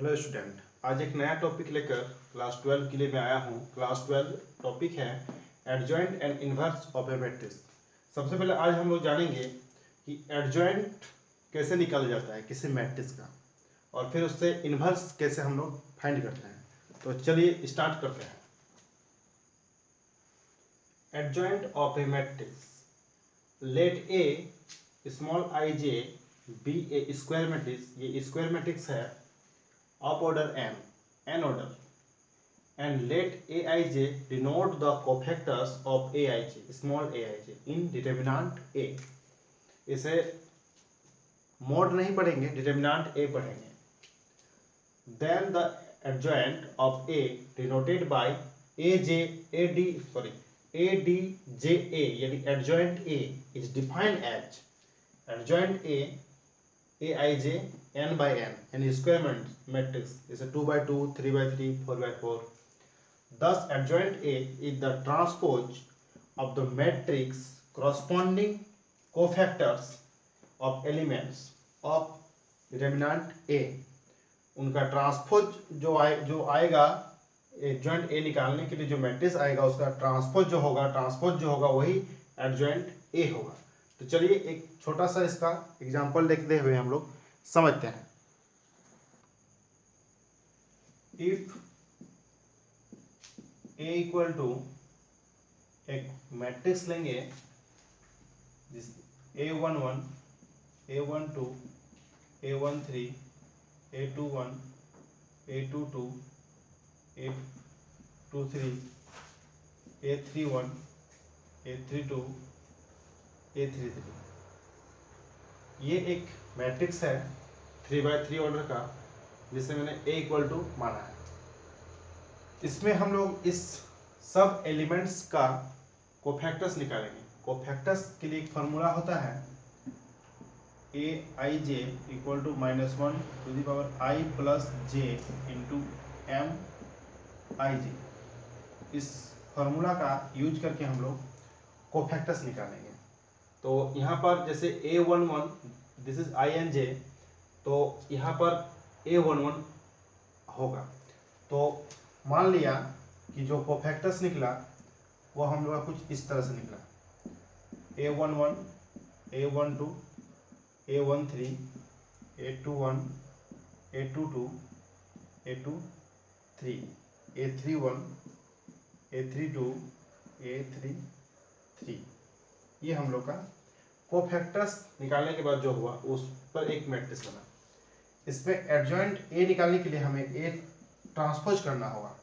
Hello student, आज एक नया टॉपिक लेकर क्लास 12 के लिए मैं आया हूँ। क्लास 12 टॉपिक है adjoint and inverse of a matrix. सबसे पहले आज हम लोग जानेंगे कि एडजॉइंट कैसे निकाला जाता है किसी मैट्रिक्स का, और फिर उससे इन्वर्स कैसे हम लोग फाइंड करते हैं। तो चलिए स्टार्ट करते हैं। Adjoint of a matrix, let a small i j be a square matrix. ये स्क्वायर मैट्रिक्स है of order n order, and let aij denote the cofactors of aij, small aij, in determinant a। इसे mode नहीं पढ़ेंगे, determinant a पढ़ेंगे। then the adjoint of a denoted by adja, यानी adjoint a is defined as adjoint a aij n by n, यानी square matrix जैसे 2 by 2, 3 by 3, 4 by 4। thus adjoint A is the transpose of the matrix corresponding cofactors of elements of determinant A। उनका transpose जो आएगा adjoint A निकालने के लिए, जो matrix आएगा उसका ट्रांसपोज जो होगा वही एडजॉइंट ए होगा। तो चलिए एक छोटा सा इसका एग्जांपल देखते हुए हम लोग समझते हैं। इफ ए इक्वल टू एक मैट्रिक्स लेंगे जिस A11, A12, A13, A21, A22, A23, A31, A32, A33। ये एक मैट्रिक्स है 3 by 3 ऑर्डर का, जिसे मैंने A इक्वल टू माना है। इसमें हम लोग इस सब एलिमेंट्स का कोफैक्टर्स निकालेंगे। कोफैक्टर्स के लिए एक फार्मूला होता है A I J equal to -1 to the power I plus J into M I J. इस फार्मूला का यूज करके हम लोग कोफैक्टर्स निकालेंगे। तो यहाँ पर जैसे A11 this is i and j, तो यहाँ पर A11 होगा। तो मान लिया कि जो कोफैक्टर्स निकला वो हम लोग का कुछ इस तरह से निकला। A11, A12, A13, A21, A22, A23, A31, A32, A33। ये हम लोग का कोफैक्टर्स निकालने के बाद जो हुआ उस पर एक मैट्रिक्स बना। इसमें एडजॉइंट ए निकालने के लिए हमें ए ट्रांसपोज करना होगा।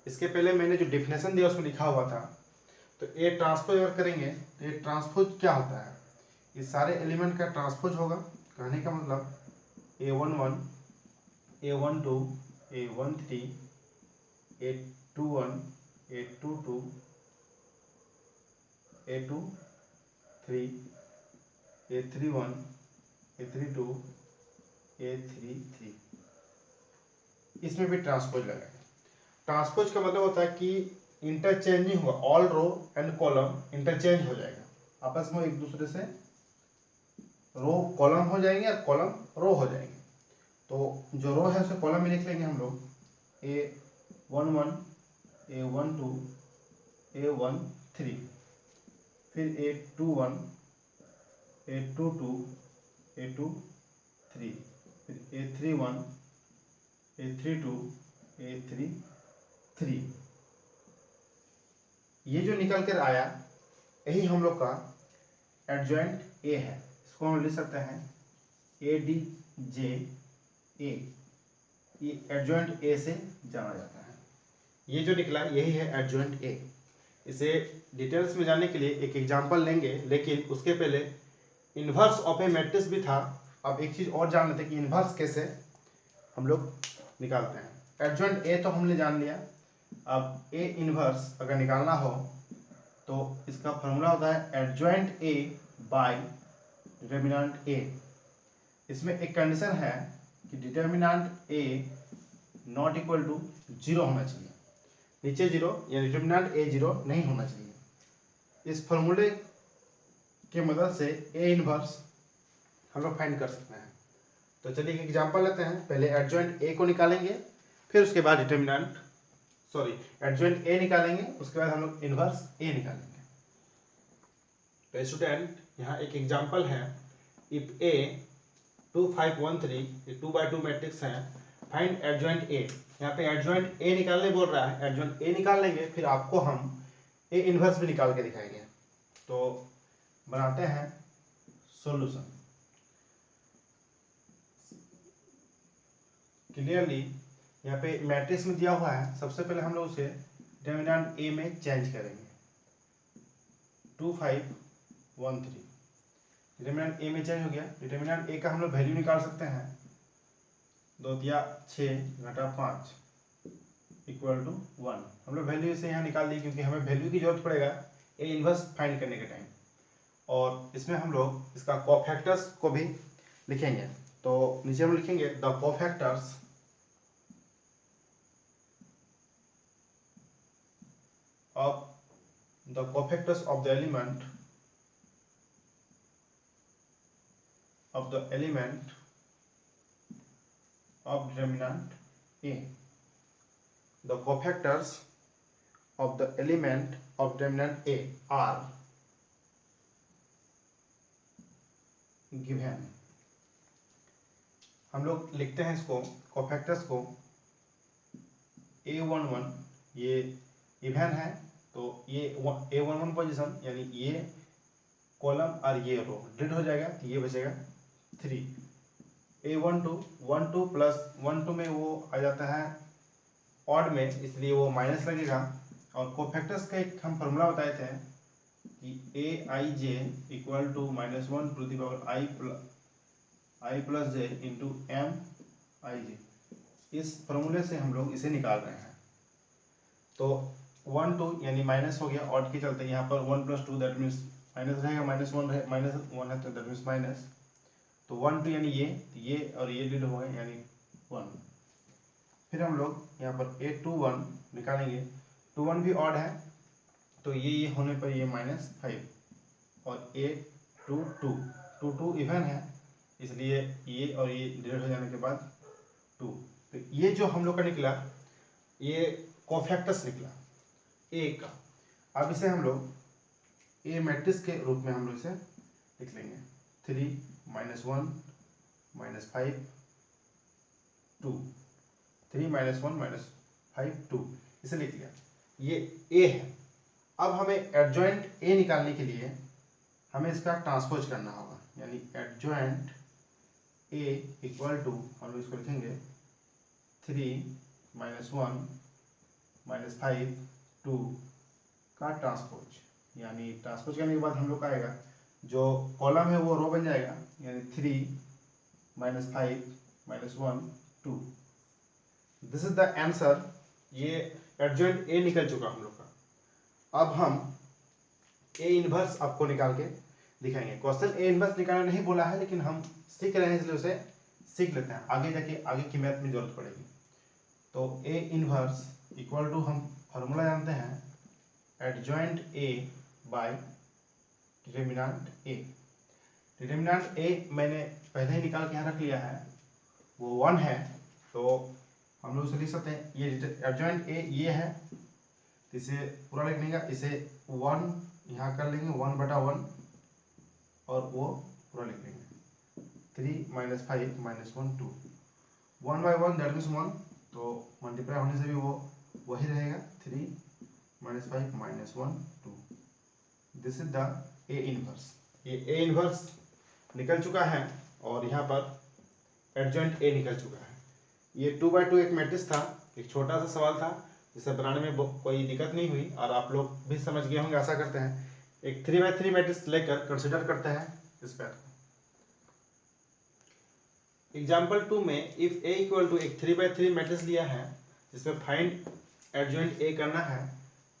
इसके पहले मैंने जो डेफिनेशन दिया उसमें लिखा हुआ था, तो ए ट्रांसपोज अगर करेंगे तो ए ट्रांसपोज क्या होता है, ये सारे एलिमेंट का ट्रांसपोज होगा। कहने का मतलब A11, A12, A13, A21, A22, A23, A31, A32, A33। इसमें भी ट्रांसपोज लगेगा। ट्रांसपोज का मतलब होता है कि इंटरचेंजिंग होगा, all row and column interchange हो जाएगा आपस में, एक दूसरे से रो कॉलम हो जाएंगे और कॉलम रो हो जाएंगे। तो जो रो है उसे कॉलम में लिख लेंगे हम लोग A11, A12, A13, फिर A21, A22, A23, फिर A31, A32, A33। ये जो निकल कर आया यही हम लोग का एडजॉइंट ए है। इसको हम लिख सकते हैं ए डी जे ए। ये एडजॉइंट ए से जाना जाता है। ये जो निकला यही है एडजॉइंट ए। इसे डिटेल्स में जानने के लिए एक एग्जांपल लेंगे, लेकिन उसके पहले इन्वर्स ऑफ ए मैट्रिक्स भी था। अब एक चीज़ और जान लेते हैं कि इन्वर्स कैसे हम लोग निकालते हैं। एडजॉइंट ए तो हमने जान लिया। अब ए इन्वर्स अगर निकालना हो तो इसका फॉर्मूला होता है adjoint A by determinant A. इसमें एक कंडीशन है कि determinant A not equal to 0 होना चाहिए, नीचे 0 या डिटर्मिनेंट ए 0 नहीं होना चाहिए। इस फॉर्मूले के मदद से ए इन्वर्स हम लोग फाइंड कर सकते हैं। तो चलिए एक एग्जांपल लेते हैं। पहले एडजॉइंट ए को निकालेंगे, फिर उसके बाद डिटर्मिनेंट एडजॉइंट ए निकालेंगे, उसके बाद हम लोग इनवर्स ए निकालेंगे। तो स्टूडेंट यहाँ एक एग्जांपल है, इफ ए 2513 ये 2x2 मैट्रिक्स है, फाइंड एडजॉइंट ए। यहाँ पे एडजॉइंट ए निकालने बोल रहा है, एडजॉइंट ए निकाल लेंगे, फिर आपको हम ए इनवर्स भी निकाल के दिखाएंगे। तो बनाते हैं सॉल्यूशन। क्लियरली यहाँ पे मैट्रिक्स में दिया हुआ है, सबसे पहले हम लोग उसे डिटर्मिनेंट ए में चेंज करेंगे। 2513 डिटर्मिनेंट ए में चेंज हो गया। डिटर्मिनेंट ए का हम लोग वैल्यू निकाल सकते हैं, 2 या 6 घटा 5 इक्वल टू 1। हम लोग वैल्यू इसे यहाँ निकाल दी, क्योंकि हमें वैल्यू की जरूरत पड़ेगा ए इनवर्स फाइंड करने के टाइम। और इसमें हम लोग इसका कोफैक्टर्स को भी लिखेंगे। तो नीचे हम लिखेंगे the cofactors of the element of determinant A. The cofactors of the element of determinant A are given। हम लोग लिखते हैं इसको कोफैक्टर्स को A11, ये इवन है तो ये A11 पोजीशन, यानी ये कॉलम और ये रो डिड हो जाएगा, तो ये बचेगा 3। A12 प्लस 12 में वो आ जाता है ऑड में, इसलिए वो माइनस लगेगा। और कोफैक्टर्स का एक हम फॉर्मूला बताए थे कि Aij equal to -1 to the power i plus j into Mij। इस फॉर्मूले से हम लोग इसे निकाल रहे हैं। तो 1 2 यानी माइनस हो गया ऑड के चलते, यहाँ पर 1 + 2 दैट मीन्स माइनस रहेगा, -1 है तो दैट मीन्स माइनस। तो 1 2 यानी ये और ये डिड हो गए यानी 1। फिर हम लोग यहाँ पर A21 निकालेंगे। 21 भी ऑड है तो ये होने पर ये -5 और A22 इवन है, इसलिए ये और ये डिवाइड हो जाने के बाद 2। तो ये जो हम लोग का निकला ये कोफैक्टर्स निकला ए का। अब इसे हम लोग ए मैट्रिक्स के रूप में हम लोग इसे लिख लेंगे। 3 -1 -5 2 3 -1 -5 2 इसे लिख लिया। ये ए है। अब हमें एडजॉइंट ए निकालने के लिए हमें इसका ट्रांसपोज करना होगा, यानी एडजॉइंट ए इक्वल टू हम लोग इसको लिखेंगे 3 -1 -5 2 का ट्रांसपोज। यानी ट्रांसपोज करने के बाद हम लोग का आएगा जो कॉलम है वो रो बन जाएगा, यानी 3 -5 -1 2। This is the answer. ये एडजॉइंट ए निकल चुका हम लोग का। अब हम ए इनवर्स आपको निकाल के दिखाएंगे। क्वेश्चन ए इनवर्स निकालना नहीं बोला है, लेकिन हम सीख रहे हैं इसलिए उसे सीख लेते हैं, आगे जाके आगे की मैथ में जरूरत पड़ेगी। तो ए इनवर्स इक्वल टू हम फार्मूला जानते हैं adjoint A by determinant A. Determinant A मैंने पहले ही निकाल के यहाँ रख लिया है, वो 1 है, तो हम लोग उसे लिख सकते हैं। ये एडजॉइंट ए ये है, इसे पूरा लिखने का, इसे 1 यहाँ कर लेंगे 1/1 और वो पूरा लिख लेंगे 3 -5 -1 2 1/1 दैट मीन्स 1, तो मल्टीप्लाई होने से भी वो वही रहेगा 3 -5 -1 2। This is the A inverse. ये ए इनवर्स निकल चुका है और यहाँ पर एडजॉइंट ए निकल चुका है। ये 2/2 एक मैट्रिक्स था, एक छोटा सा सवाल था जिसे बनाने में कोई दिक्कत नहीं हुई और आप लोग भी समझ गए होंगे, आशा करते हैं। एक 3/3 मैट्रिक्स लेकर कंसिडर करते हैं इस पर। एग्जाम्पल 2 में इफ ए इक्वल टू एक 3/3 मैट्रिक्स लिया है जिसमें फाइंड एडजॉइंट ए करना है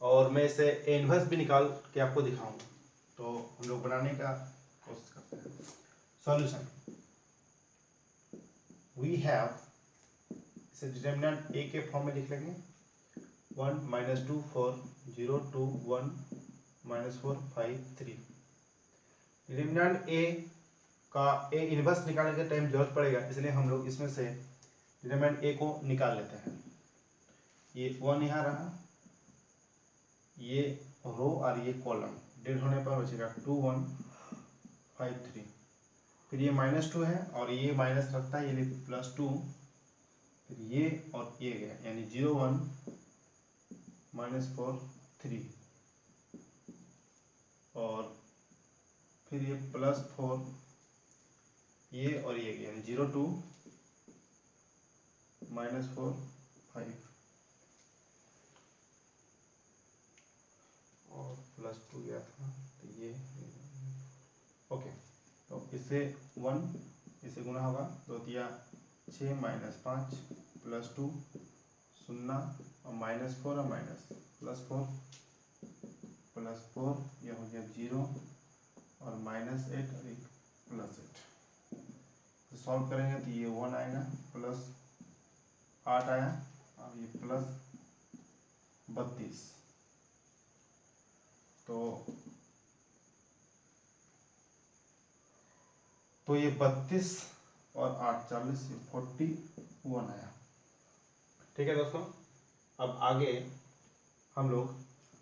और मैं इसे ए इनवर्स भी निकाल के आपको दिखाऊंगा। तो हम लोग बनाने का कोशिश करते हैं। सॉल्यूशन वी हैव, इसे डिटर्मिनेंट ए के फॉर्म में लिख लेंगे 1 -2 4 0 2 1 -4 5 3। डिटर्मिनेंट ए का ए इनवर्स निकालने के टाइम जरूरत पड़ेगा, इसलिए हम लोग इसमें से डिटरमिनेंट ए को निकाल लेते हैं। ये 1 यहाँ रहा, ये रो और ये कॉलम, डेड होने पर बचेगा 2 1 5 3। फिर ये -2 है और ये माइनस रखता है, ये +2, फिर ये और ये गया, यानी 0 1 -4 3, और फिर ये +4, ये और ये गया, यानी 0 2 -4 5 और +2 गया था, तो ये ओके। तो इससे 1 इसे गुना होगा, 2 दिया 6 -5 +2 0 और -4 और माइनस +4 यह हो गया 0 और -8 और एक +8। तो सॉल्व करेंगे तो ये 1 आएगा, +8 आया और ये +32। तो ये 32 और 8 40, 41 आया। ठीक है दोस्तों, अब आगे हम लोग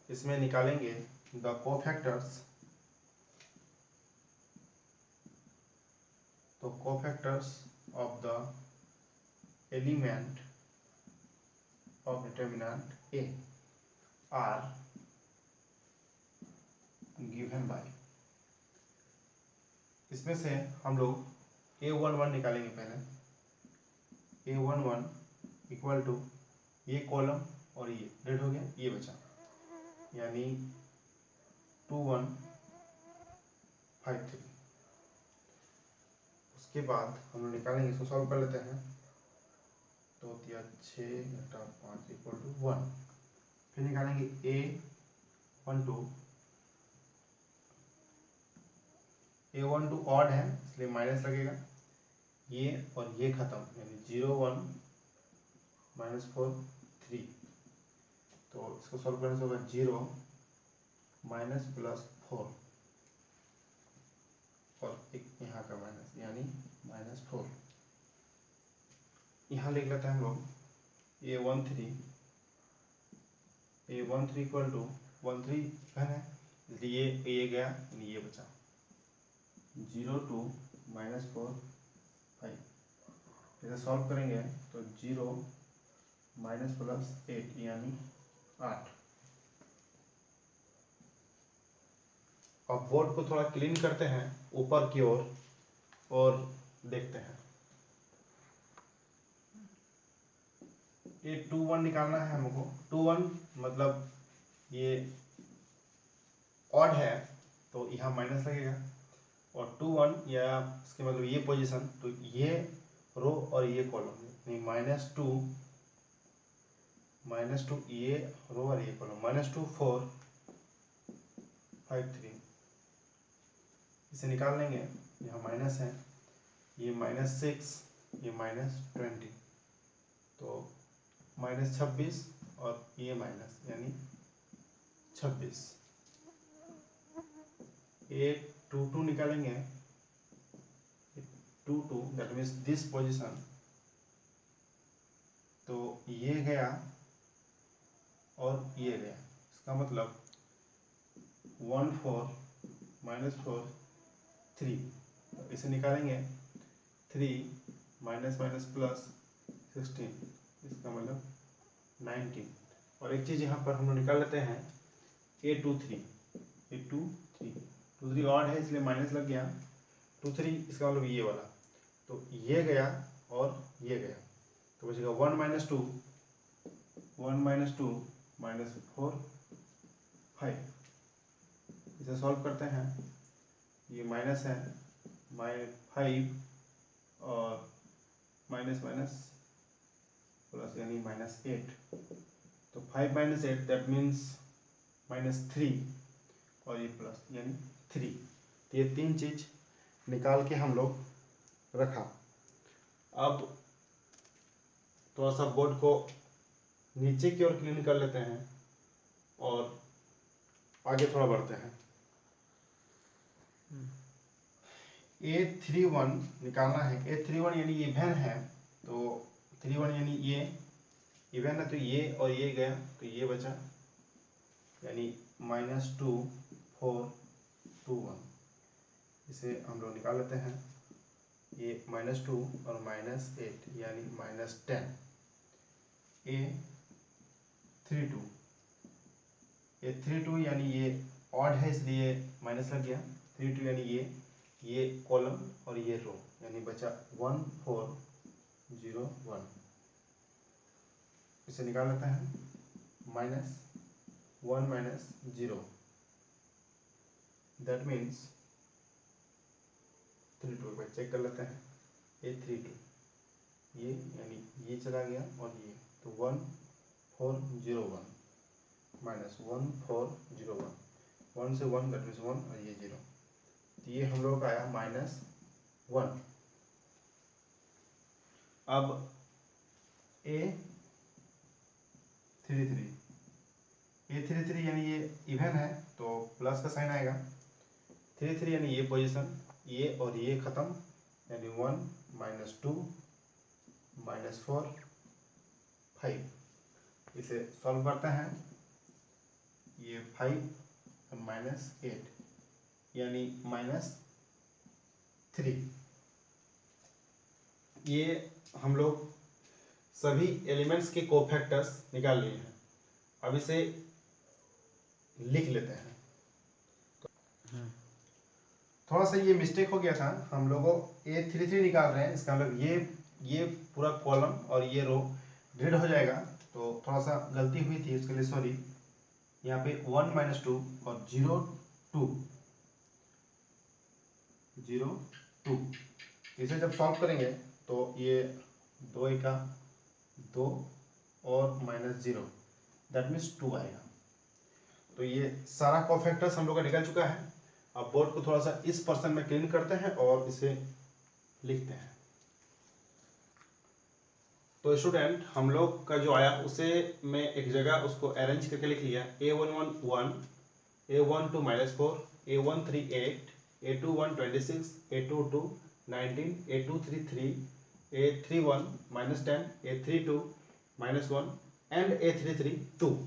इसमें निकालेंगे द कोफैक्टर्स। तो cofactors of the element of determinant A R given by. इसमें से हम लोग A11 निकालेंगे पहले। A11 इक्वल टू ये कॉलम और ये डेड हो गया, ये बचा, यानी 2 1 5 3। उसके बाद हम लोग निकालेंगे, इसको सॉल्व कर लेते हैं। तो दिया 6 - 5 = 1। फिर निकालेंगे A12 ऑड है इसलिए माइनस लगेगा, ये और ये खत्म, यानी 0 1 -4 3। तो इसको सॉल्व करने से होगा 0 -+4 और एक यहाँ का माइनस, यानी -4। यहाँ लिख लेते हैं हम लोग A13 इक्वल टू 13 घन है, इसलिए ये गया, ये बचा 0 2 -4 5। इसे सॉल्व करेंगे तो 0 -+8 यानी 8। अब बोर्ड को थोड़ा क्लीन करते हैं ऊपर की ओर और देखते हैं। ये 2 1 निकालना है हमको। 2 1 मतलब ये ऑड है तो यहाँ माइनस लगेगा, और 2 1 या इसके मतलब ये पोजीशन, तो ये रो और ये कॉलम, नहीं -2 ये रो और ये कॉलम, -2 4 5 3। इसे निकाल लेंगे, यहाँ माइनस है, ये -6, ये -20, तो -26 और ये माइनस, यानी 26। ये 2 2 निकालेंगे, 2 2 दैट मीन्स दिस पोजीशन, तो ये गया और ये गया, इसका मतलब 1 4 -4 3। तो इसे निकालेंगे 3 -+ 16, इसका मतलब 19। और एक चीज़ यहाँ पर हम लोग निकाल लेते हैं A23 ऑड है इसलिए माइनस लग गया, 2 3 इसका मतलब ये वाला, तो ये गया और ये गया, तो बचेगा 1 - 2 -4 5। इसे सॉल्व करते हैं, ये माइनस है, 5 और माइनस माइनस प्लस, यानी -8। तो 5 - 8 दैट मीन्स -3 और ये प्लस, यानी 3। तो ये 3 चीज निकाल के हम लोग रखा। अब थोड़ा सा बोर्ड को नीचे की ओर क्लीन कर लेते हैं और आगे थोड़ा बढ़ते हैं। A31 निकालना है। A31 यानी ये इवन है, तो 31 यानी ये इवन है, तो ये और ये गया तो ये बचा, यानी -2 4 2 1। इसे हम लोग निकाल लेते हैं। ये -2 और -8 यानी -10। A32 यानी ये ऑड है इसलिए माइनस लग गया। 32 यानी ये कॉलम और ये रो, यानी बचा 1 4 0 1। इसे निकाल लेते हैं। -1 -0 दैट मीन्स 32। एक बार चेक कर लेते हैं। A32 ये यानी ये चला गया और ये, तो 1 4 0 1 -1 4 0 1, 1 से 1 दैट मीन्स 1 और ये 0, तो ये हम लोग का आया -1। अब A33 यानी ये इवन है तो प्लस का साइन आएगा। 33 यानी ये पोजीशन, ये और ये खत्म, यानी 1 -2 -4 5। इसे सॉल्व करते हैं। ये 5 और -8 यानी -3। ये हम लोग सभी एलिमेंट्स के कोफैक्टर्स निकाल लिए हैं। अब इसे लिख लेते हैं। थोड़ा सा ये मिस्टेक हो गया था, हम लोगों A33 निकाल रहे हैं, इसका मतलब ये पूरा कॉलम और ये रो डिलीट हो जाएगा, तो थोड़ा सा गलती हुई थी, उसके लिए सॉरी। यहाँ पे 1 -2 और 0 2 0 2। इसे जब सॉल्व करेंगे तो ये 2 का 2 और -0 दैट मीन्स 2 आएगा। तो ये सारा कोफैक्टर्स हम लोग का निकल चुका है। अब बोर्ड को थोड़ा सा इस पर्सन में क्लीन करते हैं और इसे लिखते हैं। तो स्टूडेंट, हम लोग का जो आया उसे मैं एक जगह उसको अरेंज करके लिख लिया। A11 1, A12 -4, A13 8, A21 26, A22 19, A23 3, A31 -10, A32 -1 and A33 2।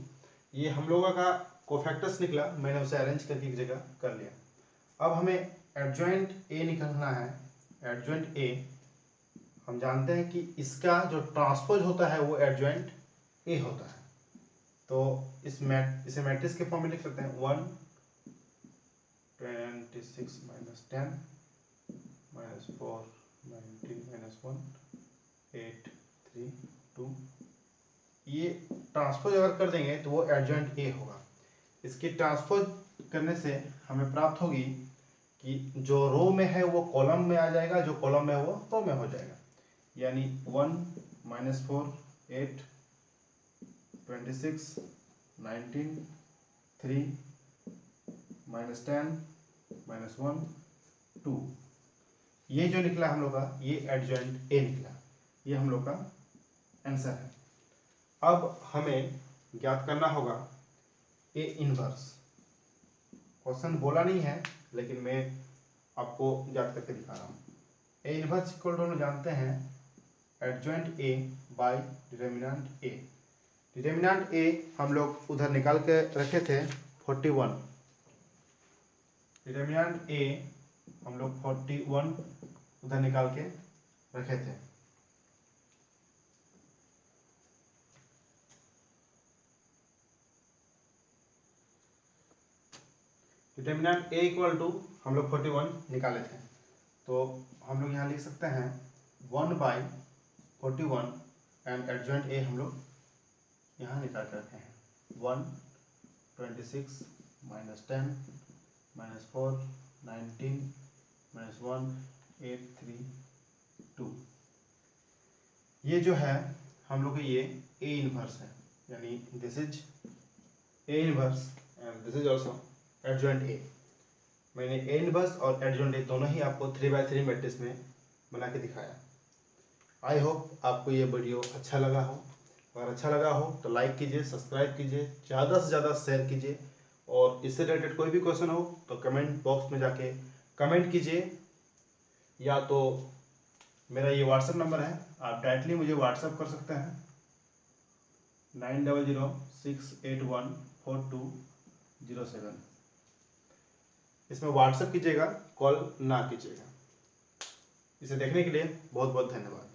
ये हम लोगों का कोफैक्टर्स निकला, मैंने उसे अरेंज करके एक जगह कर लिया। अब हमें एडजॉइंट ए निकालना है। एडजॉइंट ए हम जानते हैं कि इसका जो ट्रांसपोज होता है वो एडजॉइंट ए होता है। तो इसे मैट्रिक्स के फॉर्म में लिख सकते हैं। 1 26 -10 -4 19 -1 8 3 2। ये ट्रांसपोज अगर कर देंगे तो वो एडजॉइंट ए होगा। इसकी ट्रांसपोज करने से हमें प्राप्त होगी कि जो रो में है वो कॉलम में आ जाएगा, जो कॉलम में है वो रो में हो जाएगा। यानी 1 -4 8 26 19 3 -10 -1 2। ये जो निकला हम लोग का, ये एडजॉइंट ए निकला। ये हम लोग का आंसर है। अब हमें ज्ञात करना होगा ए इनवर्स। क्वेश्चन बोला नहीं है लेकिन मैं आपको ज्ञात करके दिखा रहा हूँ। ए इनवर्स इक्वल टू हम जानते हैं adjoint A by determinant A. Determinant A हम लोग उधर निकाल के रखे थे 41। डिटर्मिनेंट ए हम लोग 41 उधर निकाल के रखे थे। डिटर्मिनेंट ए इक्वल टू हम लोग 41 निकाले थे, तो हम लोग यहाँ लिख सकते हैं 1/41 एंड एडजॉइंट ए हम लोग यहाँ निकाल के रखे हैं। 1 26 -10 -4 19 -1 8 3 2। ये जो है हम लोग ये ए इनवर्स है, यानी this is A inverse and this is also adjoint A. मैंने ए इनवर्स और एडजॉइंट ए दोनों ही आपको 3x3 मैट्रिक्स में बना के दिखाया। आई होप आपको ये वीडियो अच्छा लगा हो। अगर अच्छा लगा हो तो लाइक कीजिए, सब्सक्राइब कीजिए, ज़्यादा से ज़्यादा शेयर कीजिए, और इससे रिलेटेड कोई भी क्वेश्चन हो तो कमेंट बॉक्स में जाके कमेंट कीजिए। या तो मेरा ये व्हाट्सएप नंबर है, आप डायरेक्टली मुझे व्हाट्सएप कर सकते हैं 9006814207। इसमें व्हाट्सएप कीजिएगा, कॉल ना कीजिएगा। इसे देखने के लिए बहुत बहुत धन्यवाद।